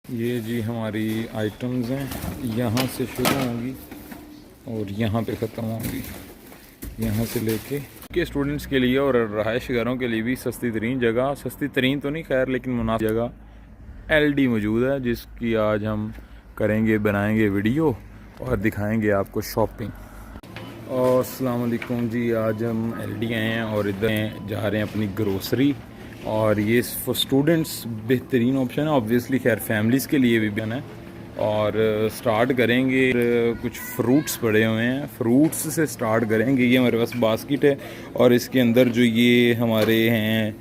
ये जी हमारी आइटम्स हैं, यहाँ से शुरू होंगी और यहाँ पे ख़त्म होंगी। यहाँ से लेके के स्टूडेंट्स के लिए और रहायश घरों के लिए भी सस्ती तरीन जगह, सस्ती तरीन तो नहीं खैर लेकिन मुनासिब जगह एलडी मौजूद है, जिसकी आज हम करेंगे, बनाएंगे वीडियो और दिखाएंगे आपको शॉपिंग। और अस्सलाम वालेकुम जी, आज हम एलडी आए हैं और इधर जा रहे हैं अपनी ग्रोसरी। और ये फॉर स्टूडेंट्स बेहतरीन ऑप्शन है, ऑब्वियसली खैर फैमिलीज़ के लिए भी बना है। और स्टार्ट करेंगे, कुछ फ्रूट्स पड़े हुए हैं, फ्रूट्स से स्टार्ट करेंगे। ये हमारे पास बास्केट है और इसके अंदर जो ये हमारे हैं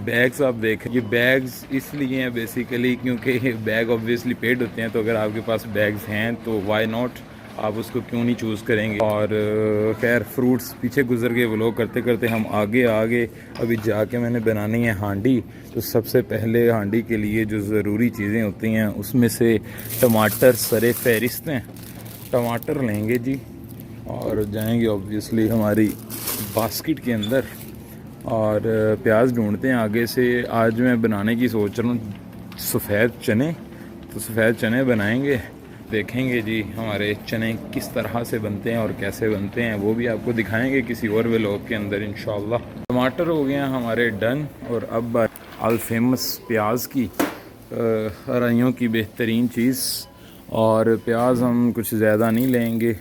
बैग्स, आप देखें ये बैग्स इसलिए हैं बेसिकली क्योंकि बैग ऑब्वियसली पेड होते हैं, तो अगर आपके पास बैग्स हैं तो वाई नॉट, आप उसको क्यों नहीं चूज़ करेंगे। और खैर फ्रूट्स पीछे गुजर के व्लॉग करते करते हम आगे अभी जाके मैंने बनानी है हांडी। तो सबसे पहले हांडी के लिए जो ज़रूरी चीज़ें होती हैं उसमें से टमाटर सरे फहरिस्त हैं। टमाटर लेंगे जी और जाएंगे ऑब्वियसली हमारी बास्केट के अंदर, और प्याज ढूंढते हैं आगे से। आज मैं बनाने की सोच रहा हूँ सफ़ेद चने, तो सफ़ेद चने बनाएंगे। देखेंगे जी हमारे चने किस तरह से बनते हैं और कैसे बनते हैं, वो भी आपको दिखाएंगे किसी और व्लॉग के अंदर इंशाल्लाह। टमाटर हो गए हैं हमारे डन, और अब अल फेमस प्याज की, हराइयों की बेहतरीन चीज़। और प्याज हम कुछ ज़्यादा नहीं लेंगे,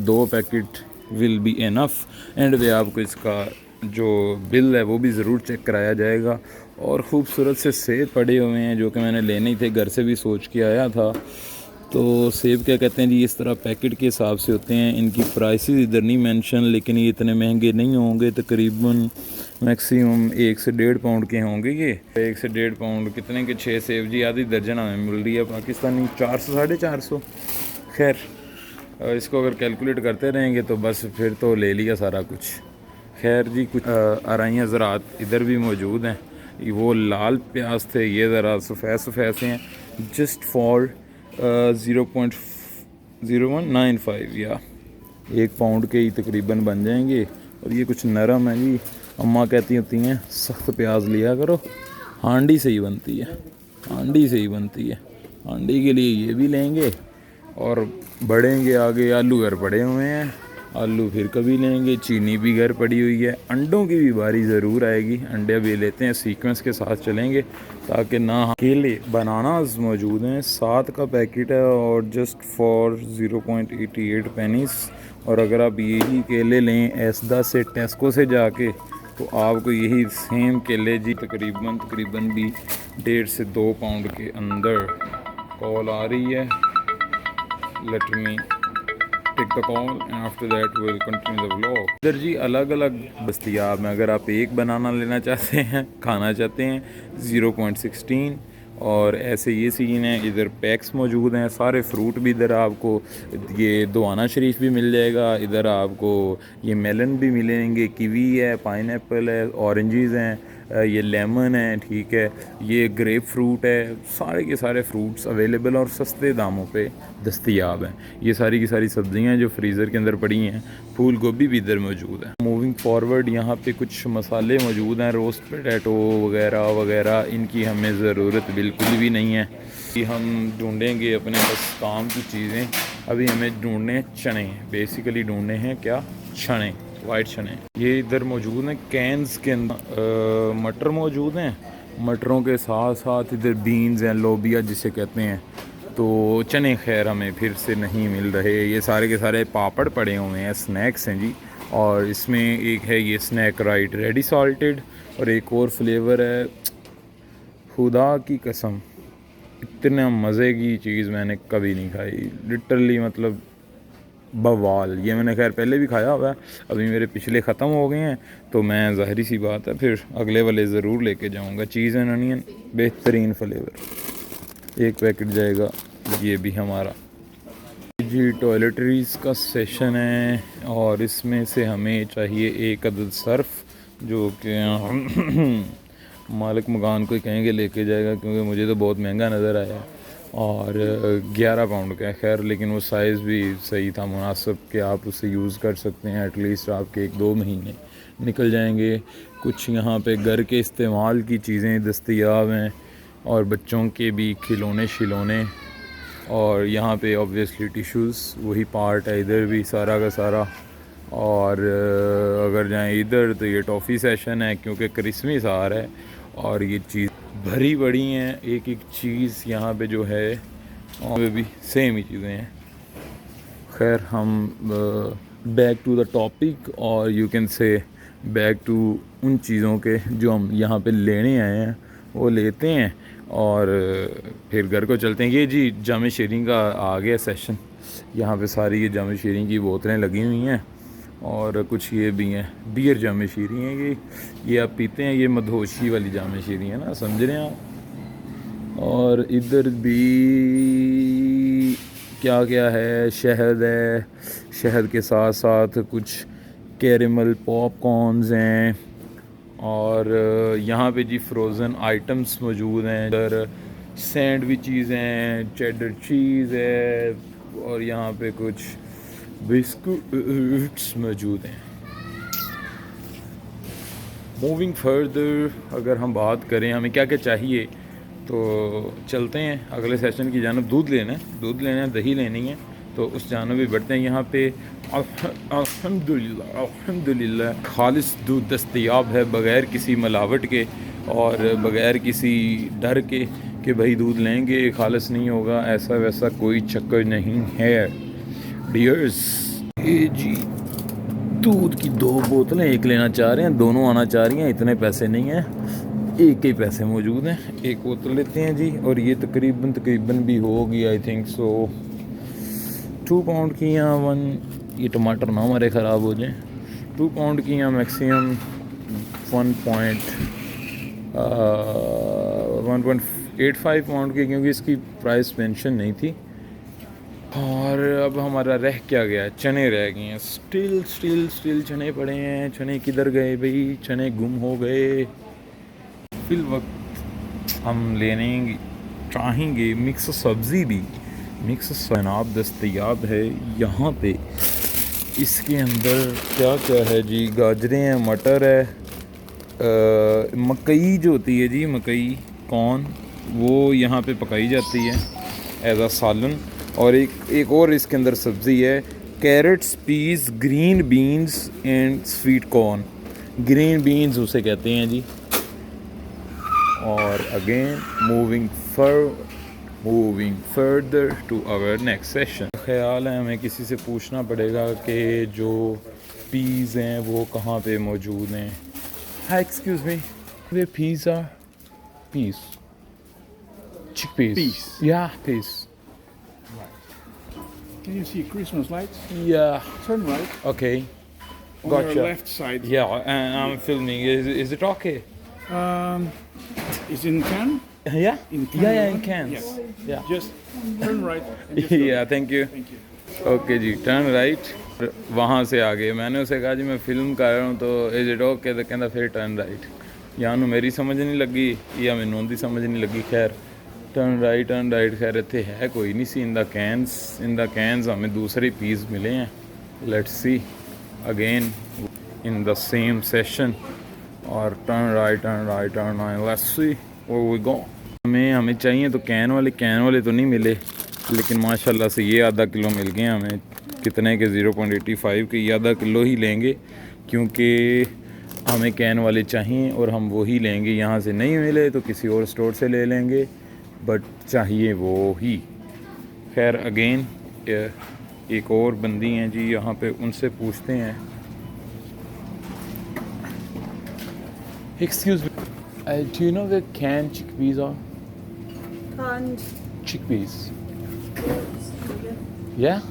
2 packet will be enough. And वे आपको इसका जो बिल है वो भी ज़रूर चेक कराया जाएगा। और ख़ूबसूरत से सेब पड़े हुए हैं जो कि मैंने लेने ही थे, घर से भी सोच के आया था। तो सेब क्या कहते हैं जी, इस तरह पैकेट के हिसाब से होते हैं। इनकी प्राइसेस इधर नहीं मेंशन, लेकिन ये इतने महंगे नहीं होंगे, तकरीबन मैक्सिमम 1 से 1.5 पाउंड के होंगे। ये 1 से 1.5 पाउंड कितने के 6 सेब जी, आधी दर्जन हमें मिल रही है पाकिस्तानी 400 450। खैर इसको अगर कैलकुलेट करते रहेंगे तो बस फिर तो ले लिया सारा कुछ। खैर जी कुछ अराइयाँ ज़रात इधर भी मौजूद हैं। वो लाल प्याज थे, ये ज़रा सफ़ेद से हैं, जस्ट फॉर 0.0195 या 1 पाउंड के ही तकरीबन बन जाएंगे। और ये कुछ नरम है जी, अम्मा कहती होती हैं सख्त प्याज लिया करो, हांडी से ही बनती है, हांडी से ही बनती है। हांडी के लिए ये भी लेंगे और बढ़ेंगे आगे। आलू घर पड़े हुए हैं, आलू फिर कभी लेंगे। चीनी भी घर पड़ी हुई है। अंडों की भी बारी ज़रूर आएगी, अंडे भी लेते हैं, सीक्वेंस के साथ चलेंगे ताकि ना। केले बनानास मौजूद हैं, 7 का पैकेट है और जस्ट फॉर 0.88 पेनीस। और अगर आप यही केले लें एसदा से, टेस्को से जाके, तो आपको यही सेम केले जी तकरीबन भी 1.5 से 2 पाउंड के अंदर। कॉल आ रही है, let me take the call and after that will continue the vlog. इधर जी अलग अलग दस्तयाब में, अगर आप एक बनाना लेना चाहते हैं, खाना चाहते हैं 0.16। और ऐसे ये सीन है, इधर पैक्स मौजूद हैं, सारे फ्रूट भी इधर आपको, ये दोआना शरीफ भी मिल जाएगा, इधर आपको ये मेलन भी मिलेंगे, कीवी है, पाइनएप्पल है, ऑरेंजेस हैं, ये लेमन है, ठीक है, ये ग्रेप फ्रूट है। सारे के सारे फ्रूट्स अवेलेबल और सस्ते दामों पे दस्तयाब हैं। ये सारी की सारी सब्जियां जो फ्रीज़र के अंदर पड़ी हैं, फूल गोभी भी इधर मौजूद है। मूविंग फॉरवर्ड यहाँ पे कुछ मसाले मौजूद हैं, रोस्ट पोटैटो वगैरह वगैरह, इनकी हमें ज़रूरत बिल्कुल भी नहीं है कि हम ढूंढेंगे अपने बस काम की चीज़ें। अभी हमें ढूंढने हैं चने, बेसिकली ढूंढने हैं क्या, चने, वाइट चने। ये इधर मौजूद हैं कैंस के अंदर। मटर मौजूद हैं, मटरों के साथ साथ इधर बीन्स हैं, लोबिया जिसे कहते हैं। तो चने खैर हमें फिर से नहीं मिल रहे। ये सारे के सारे पापड़ पड़े हुए हैं, स्नैक्स हैं जी। और इसमें एक है ये स्नैक राइट रेडी सॉल्टेड, और एक और फ्लेवर है, खुदा की कसम इतना मज़े की चीज़ मैंने कभी नहीं खाई, लिटरली मतलब बवाल। ये मैंने खैर पहले भी खाया हुआ है, अभी मेरे पिछले ख़त्म हो गए हैं, तो मैं ज़ाहिर सी बात है फिर अगले वाले ज़रूर लेके जाऊंगा। चीज़ एंड अनियन बेहतरीन फ्लेवर, 1 पैकेट जाएगा ये भी हमारा जी। टॉयलेटरीज़ का सेशन है और इसमें से हमें चाहिए 1 अदद सर्फ, जो कि मालिक मकान को कहेंगे लेके जाएगा, क्योंकि मुझे तो बहुत महंगा नज़र आया। और 11 पाउंड का है खैर, लेकिन वो साइज़ भी सही था, मुनासिब, कि आप उसे यूज़ कर सकते हैं। एटलीस्ट आपके 1-2 महीने निकल जाएंगे। कुछ यहाँ पे घर के इस्तेमाल की चीज़ें दस्तयाब हैं। और बच्चों के भी खिलौने शिलौने, और यहाँ पे ऑब्वियसली टिश्यूज़ वही पार्ट है, इधर भी सारा का सारा। और अगर जाएं इधर तो ये टॉफ़ी सेशन है क्योंकि क्रिसमस आ रहा है, और ये चीज़ भरी पड़ी हैं एक एक चीज़ यहाँ पे जो है, और भी सेम ही चीज़ें हैं। खैर हम बैक टू द टॉपिक, और you can say back to उन चीज़ों के जो हम यहाँ पे लेने आए हैं वो लेते हैं, और फिर घर को चलते हैं। ये जी जाम शीरीं का आ गया सेशन, यहाँ पे सारी ये जाम शीरीं की बोतलें लगी हुई हैं, और कुछ ये भी हैं बियर जाम शीरीं हैं, ये आप पीते हैं, ये मधोशी वाली जाम शीरीं है ना, समझ रहे हैं आप। और इधर भी क्या क्या है, शहद है, शहद के साथ साथ कुछ कैरेमल पॉपकॉर्न्स हैं, और यहाँ पे जी फ्रोज़न आइटम्स मौजूद हैं, इधर सैंडविचेस हैं, चेडर चीज़ है, और यहाँ पे कुछ बिस्कुट्स मौजूद हैं। मूविंग फर्दर, अगर हम बात करें हमें क्या क्या चाहिए, तो चलते हैं अगले सेशन की जानब। दूध लेना है, दही लेनी है, तो उस जानब भी बढ़ते हैं। यहाँ पे अल्हम्दुलिल्लाह खालिस दूध दस्तयाब है, बग़ैर किसी मिलावट के और बग़ैर किसी डर के कि भाई दूध लेंगे खालिस नहीं होगा, ऐसा वैसा कोई चक्कर नहीं है डियर्स। ये जी दूध की 2 बोतलें, एक लेना चाह रहे हैं, दोनों आना चाह रही हैं, इतने पैसे नहीं हैं, एक ही पैसे मौजूद हैं, एक बोतल लेते हैं जी। और ये तकरीबन भी होगी आई थिंक सो 2 पाउंड की, या 1, ये टमाटर ना हमारे ख़राब हो जाएं, 2 पाउंड की या मैक्सिमम 1.85 पाउंड की, क्योंकि इसकी प्राइस मेंशन नहीं थी। और अब हमारा रह क्या गया, चने रह गए हैं, स्टिल चने पड़े हैं। चने किधर गए भाई, चने गुम हो गए। फिल वक्त हम लेने चाहेंगे मिक्स सब्ज़ी भी, मिक्स सनाब दस्तयाब है यहाँ पे। इसके अंदर क्या क्या है जी, गाजरें हैं, मटर है, मकई जो होती है जी, मकई कॉर्न, वो यहाँ पे पकाई जाती है एज अ सालन। और एक और इसके अंदर सब्ज़ी है, carrots, peas, green beans and sweet corn. Green beans उसे कहते हैं जी। और again moving further to our next session. ख्याल है हमें किसी से पूछना पड़ेगा कि जो पीस हैं वो कहाँ पे मौजूद हैं। हाय एक्सक्यूज मी, वे peas are peas chickpeas. Yeah, peas. Can you see Christmas lights? Yeah. Turn right. Okay. On Gotcha. your left side. Yeah, and I'm filming. Is it okay? Is in can? Yeah. In can. Yeah, in cans. Yes. Yeah. Just turn right. And just go. Yeah, thank you. Thank you. Okay जी, turn right. वहाँ से आगे मैंने उसे कहा जी मैं film कर रहा हूँ, तो इज इट ओके, तो कहता फिर टर्न राइट। यहाँ मेरी समझ नहीं लगी या मैनू दी समझ नहीं लगी। खैर टर्न राइट खैर इतने है कोई नहीं सी। इन द कैंस हमें दूसरे पीस मिले हैं। Let's see again in the same session. और turn right let's see where we go. हमें चाहिए तो कैन वाले तो नहीं मिले, लेकिन माशाल्लाह से ये आधा किलो मिल गए हमें। कितने के 0.85 के, ये आधा किलो ही लेंगे क्योंकि हमें कैन वाले चाहिए और हम वो ही लेंगे। यहाँ से नहीं मिले तो किसी और स्टोर से ले लेंगे, बट चाहिए वो ही। खैर अगेन एक और बंदी हैं जी यहाँ पे, उनसे पूछते हैं। Excuse me, do you know the can chickpeas are? Canned Chickpeas. oats, Yeah?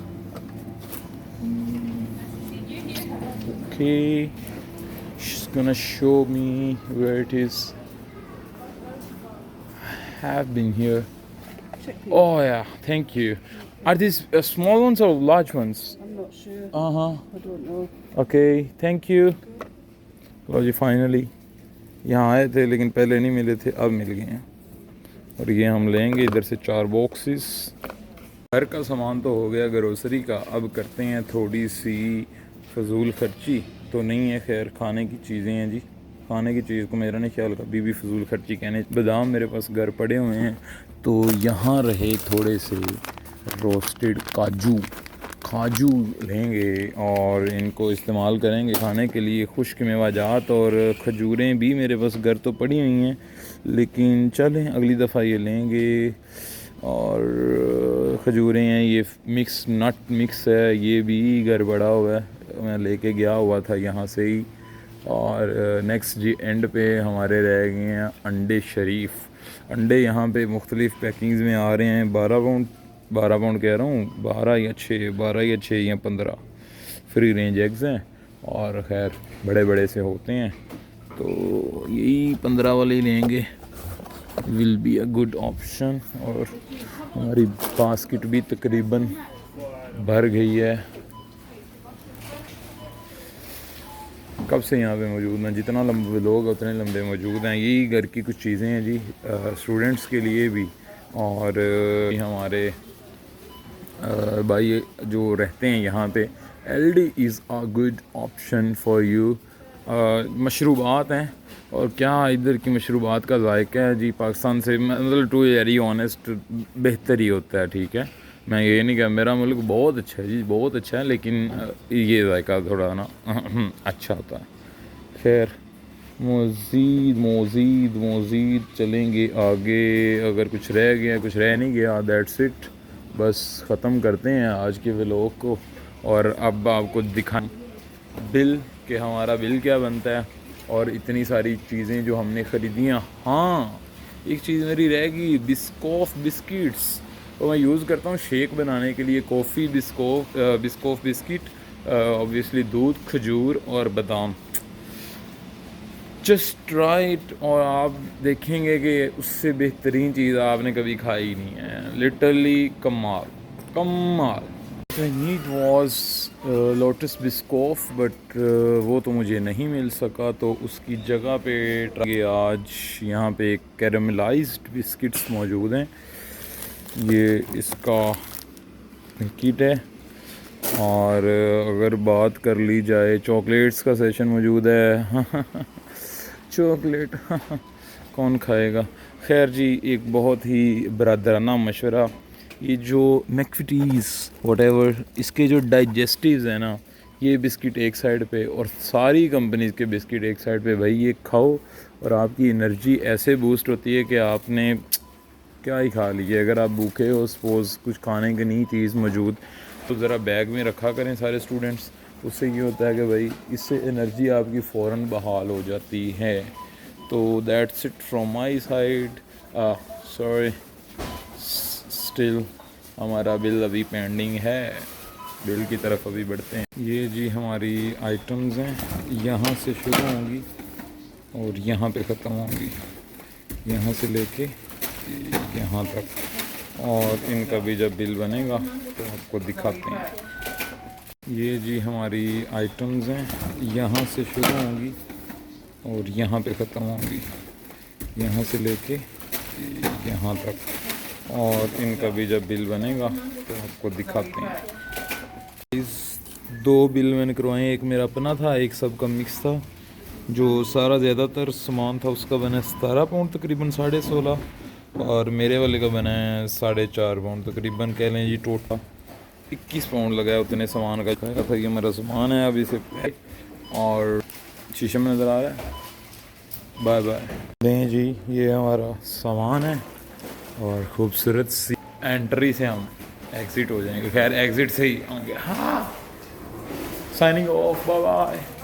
Okay. She's gonna show me where it is. Have been here. chickpeas. Oh yeah, thank you. Are these small ones or large ones? I'm not sure. Uh-huh. I don't know. Okay, thank you. लो जी finally यहाँ आए थे लेकिन पहले नहीं मिले थे, अब मिल गए हैं। और ये हम लेंगे इधर से 4 बॉक्सेस। घर का सामान तो हो गया, ग्रोसरी का। अब करते हैं थोड़ी सी फजूल खर्ची, तो नहीं है खैर, खाने की चीज़ें हैं जी। खाने की चीज़ को मेरा नहीं ख्याल, कभी भी फजूल खर्ची कहने। बादाम मेरे पास घर पड़े हुए हैं, तो यहाँ रहे थोड़े से रोस्टेड काजू लेंगे और इनको इस्तेमाल करेंगे खाने के लिए। खुश्क मेवाजात और खजूरें भी मेरे पास घर तो पड़ी हुई हैं, लेकिन चलें अगली दफ़ा ये लेंगे। और खजूरें हैं, ये नट मिक्स है, ये भी घर बड़ा हुआ है, मैं लेके गया हुआ था यहाँ से ही। और नेक्स्ट जी एंड पे हमारे रह गए हैं अंडे शरीफ। अंडे यहाँ पे मुख्तलिफ़ पैकिंग्स में आ रहे हैं, 12 पाउंड कह रहा हूँ, 12 या 6 या 15 फ्री रेंज एग्स हैं। और ख़ैर बड़े बड़े से होते हैं, तो यही 15 वाले ही लेंगे, will be a good option. और हमारी बास्केट भी तकरीबन भर गई है। कब से यहाँ पे मौजूद हैं, जितना लंबे लोग उतने लंबे मौजूद हैं। यही घर की कुछ चीज़ें हैं जी, स्टूडेंट्स के लिए भी। और हमारे भाई जो रहते हैं यहाँ पे, LD is a good option for you. मशरूबात हैं, और क्या इधर की मशरूबात का जायका है जी, पाकिस्तान से मतलब टू वेरी ऑनेस्ट बेहतर ही होता है। ठीक है, मैं ये नहीं कह, मेरा मुल्क बहुत अच्छा है जी, बहुत अच्छा है, लेकिन ये जायका थोड़ा ना अच्छा होता है। खैर मज़ीद चलेंगे आगे। अगर कुछ रह गया, कुछ रह नहीं गया, दैट्स इट, बस ख़त्म करते हैं आज के व्लॉग को। और अब आपको दिखाएं बिल कि हमारा बिल क्या बनता है, और इतनी सारी चीज़ें जो हमने ख़रीदियाँ। हाँ, एक चीज़ मेरी रह गई, बिस्कोफ बिस्किट्स, तो मैं यूज़ करता हूँ शेक बनाने के लिए, कॉफ़ी बिस्कोफ बिस्किट, ऑब्वियसली दूध, खजूर और बादाम। जस्ट ट्राई इट, और आप देखेंगे कि उससे बेहतरीन चीज़ आपने कभी खाई नहीं है। लिटरली कमाल। नीड वॉज लोटस बिस्कोफ, बट वो तो मुझे नहीं मिल सका, तो उसकी जगह पे ट्राई आज यहाँ पे कैरामलाइज्ड बिस्किट्स मौजूद हैं। ये इसका पैकेट है। और अगर बात कर ली जाए, चॉकलेट्स का सेशन मौजूद है। चॉकलेट कौन खाएगा। खैर जी, एक बहुत ही बरादराना मशवरा, ये जो मैकफिटीज़ व्हाटएवर, इसके जो डाइजेस्टिव्स हैं ना, ये बिस्किट एक साइड पे और सारी कंपनीज़ के बिस्किट एक साइड पे। भाई ये खाओ और आपकी एनर्जी ऐसे बूस्ट होती है कि आपने क्या ही खा लीजिए। अगर आप भूखे हो, सपोज़ कुछ खाने की नहीं चीज़ मौजूद, तो ज़रा बैग में रखा करें सारे स्टूडेंट्स। उससे ये होता है कि भाई इससे एनर्जी आपकी फ़ौरन बहाल हो जाती है। तो that's it from my side. Sorry, still हमारा बिल अभी पेंडिंग है, बिल की तरफ अभी बढ़ते हैं। ये जी हमारी आइटम्स हैं, यहाँ से शुरू होंगी और यहाँ पे ख़त्म होंगी, यहाँ से लेके यहाँ तक। और इनका भी जब बिल बनेगा तो आपको दिखाते हैं। ये जी हमारी आइटम्स हैं, यहाँ से शुरू होंगी और यहाँ पे ख़त्म होंगी, यहाँ से लेके यहाँ तक। और इनका भी जब बिल बनेगा तो आपको दिखाते हैं। इस 2 बिल मैंने करवाए, एक मेरा अपना था, एक सबका मिक्स था। जो सारा ज़्यादातर सामान था उसका बना 17 पाउंड तकरीबन 16.5, और मेरे वाले का बना है 4.5 पाउंड तकरीबन, कह लें जी टोटल 21 पाउंड लगा है उतने सामान का। कहा था ये मेरा सामान है, अभी से और शीशे में नज़र आ रहा है। Bye bye. लें जी, ये हमारा सामान है और खूबसूरत सी एंट्री से हम एग्ज़िट हो जाएंगे। खैर एग्ज़िट से ही होंगे। हाँ, साइनिंग ऑफ, बाय बाय।